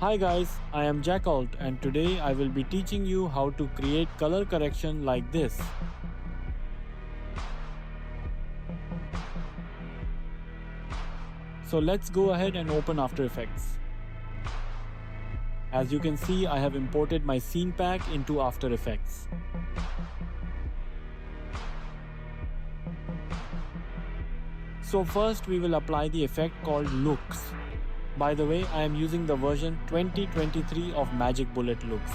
Hi guys, I am Jackalt and today I will be teaching you how to create color correction like this. So let's go ahead and open After Effects. As you can see, I have imported my scene pack into After Effects. So first we will apply the effect called Looks. By the way, I am using the version 2023 of Magic Bullet Looks.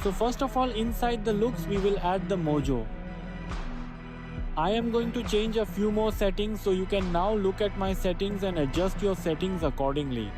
So first of all, inside the looks we will add the mojo. I am going to change a few more settings, so you can now look at my settings and adjust your settings accordingly.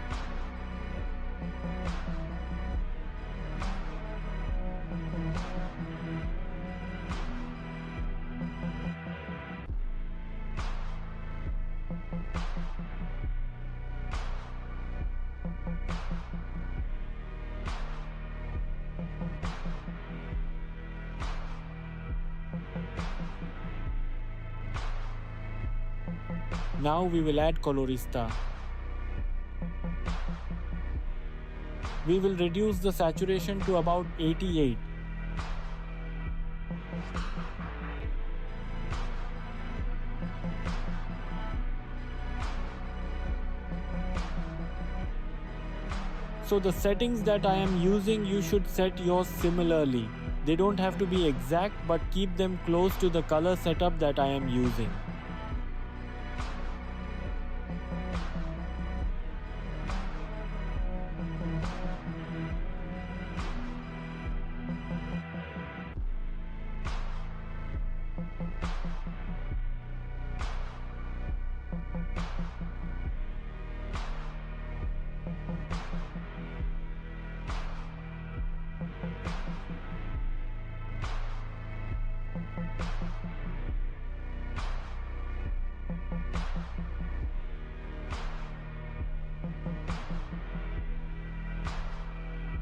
Now we will add Colorista. We will reduce the saturation to about 88. So the settings that I am using, you should set yours similarly. They don't have to be exact, but keep them close to the color setup that I am using.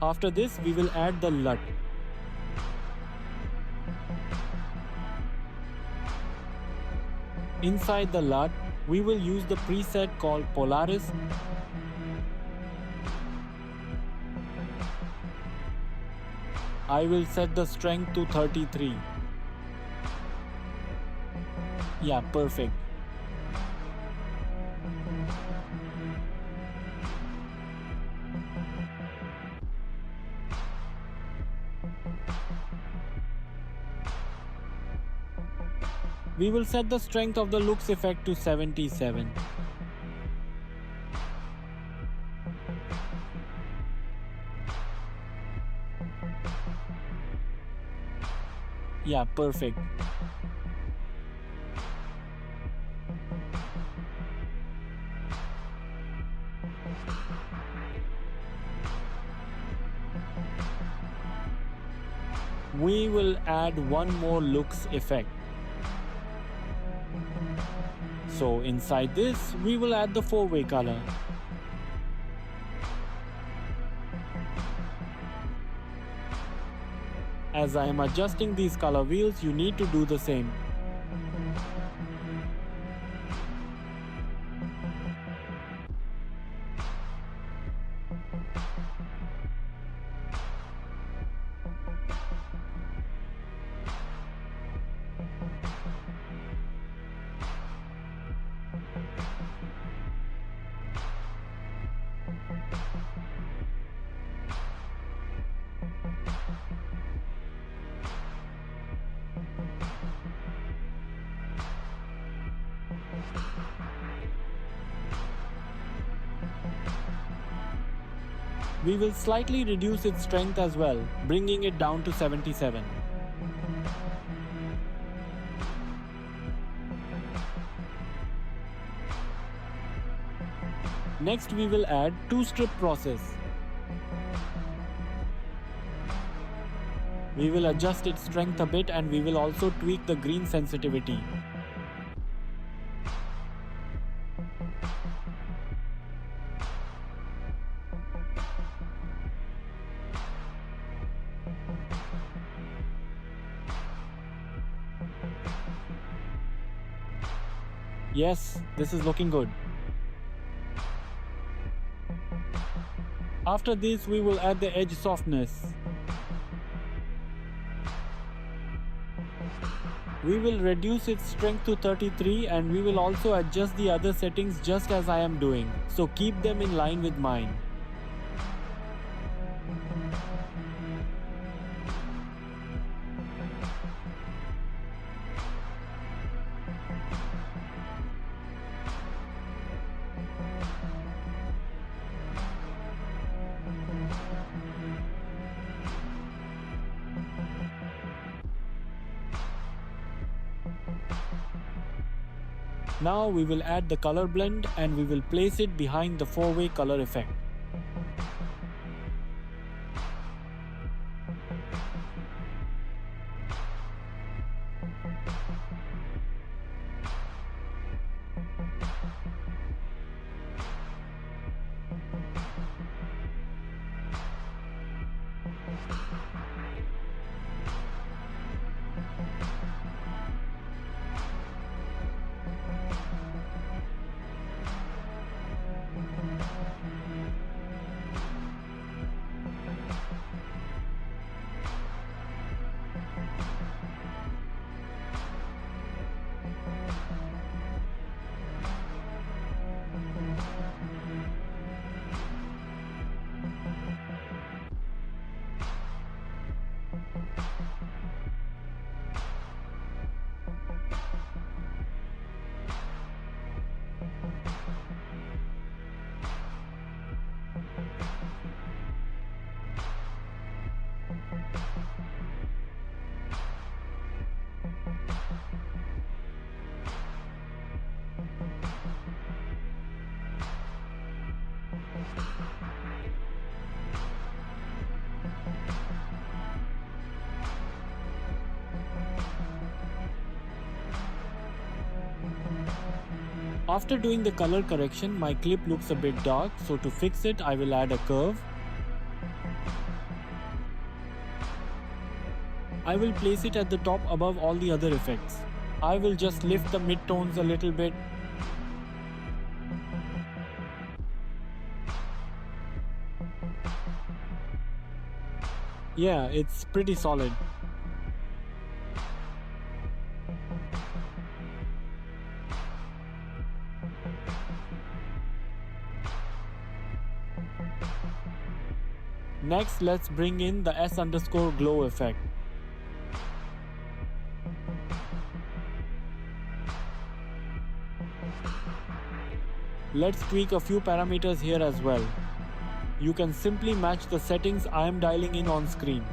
After this, we will add the LUT. Inside the LUT, we will use the preset called Polaris. I will set the strength to 33. Yeah, perfect. We will set the strength of the looks effect to 77. Yeah, perfect. We will add one more looks effect. So inside this, we will add the four-way color. As I am adjusting these color wheels, you need to do the same. We will slightly reduce its strength as well, bringing it down to 77. Next, we will add two-strip process. We will adjust its strength a bit and we will also tweak the green sensitivity. Yes, this is looking good. After this, we will add the edge softness. We will reduce its strength to 33 and we will also adjust the other settings just as I am doing. So keep them in line with mine. Now we will add the color blend and we will place it behind the 4-way color effect. After doing the color correction, my clip looks a bit dark, so to fix it, I will add a curve. I will place it at the top above all the other effects. I will just lift the mid-tones a little bit. Yeah, it's pretty solid. Next, let's bring in the S_glow effect. Let's tweak a few parameters here as well. You can simply match the settings I am dialing in on screen.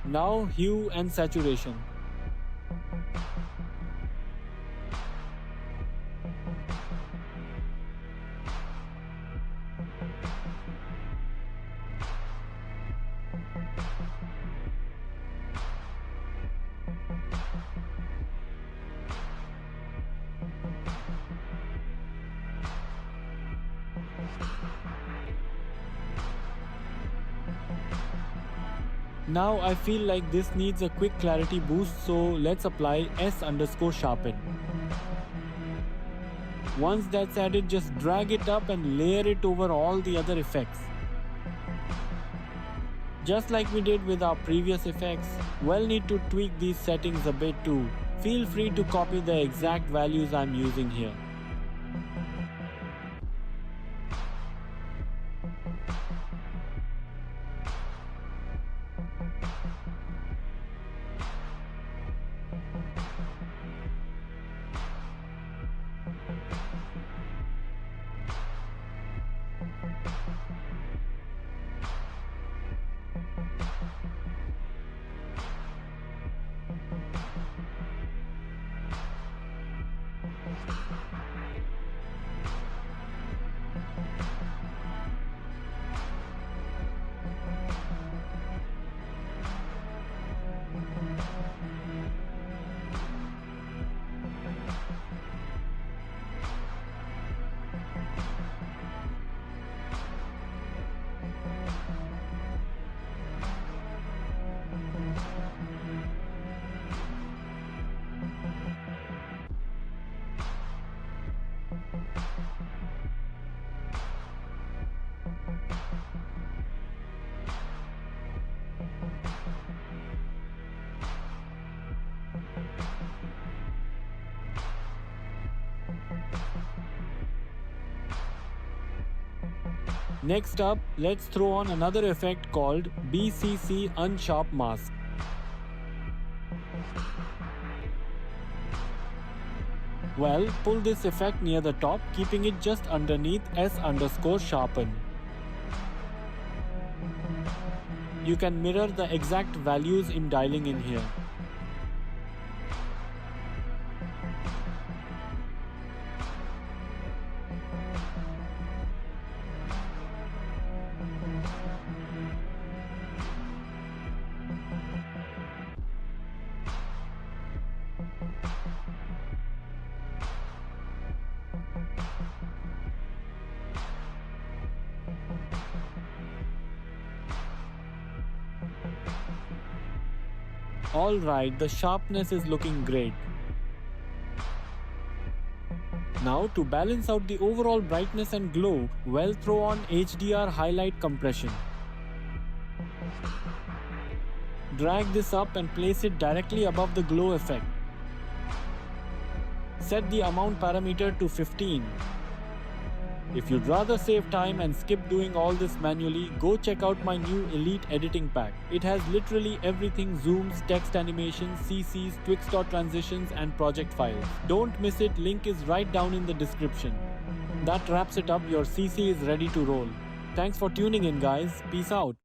Now hue and saturation. Now I feel like this needs a quick clarity boost, so let's apply S_sharpen. Once that's added, just drag it up and layer it over all the other effects. Just like we did with our previous effects, we'll need to tweak these settings a bit too. Feel free to copy the exact values I'm using here. Next up, let's throw on another effect called BCC Unsharp Mask. Well, pull this effect near the top, keeping it just underneath S_sharpen. You can mirror the exact values I'm dialing in here. Alright, the sharpness is looking great. Now to balance out the overall brightness and glow, we'll throw on HDR highlight compression. Drag this up and place it directly above the glow effect. Set the amount parameter to 15. If you'd rather save time and skip doing all this manually, go check out my new Elite editing pack. It has literally everything: zooms, text animations, CCs, Twixtor transitions and project files. Don't miss it, link is right down in the description. That wraps it up, your CC is ready to roll. Thanks for tuning in guys, peace out.